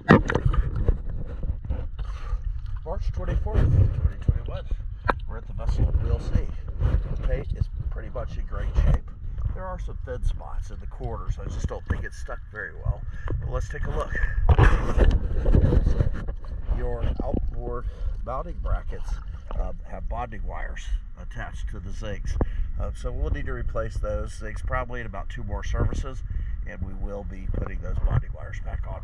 March 24th, 2021. We're at the vessel Wheel C. The paint is pretty much in great shape. There are some thin spots in the corners. I just don't think it's stuck very well. But let's take a look. Your outboard mounting brackets have bonding wires attached to the zigs. So we'll need to replace those zigs probably in about 2 more services, and we will be putting those bonding wires back on.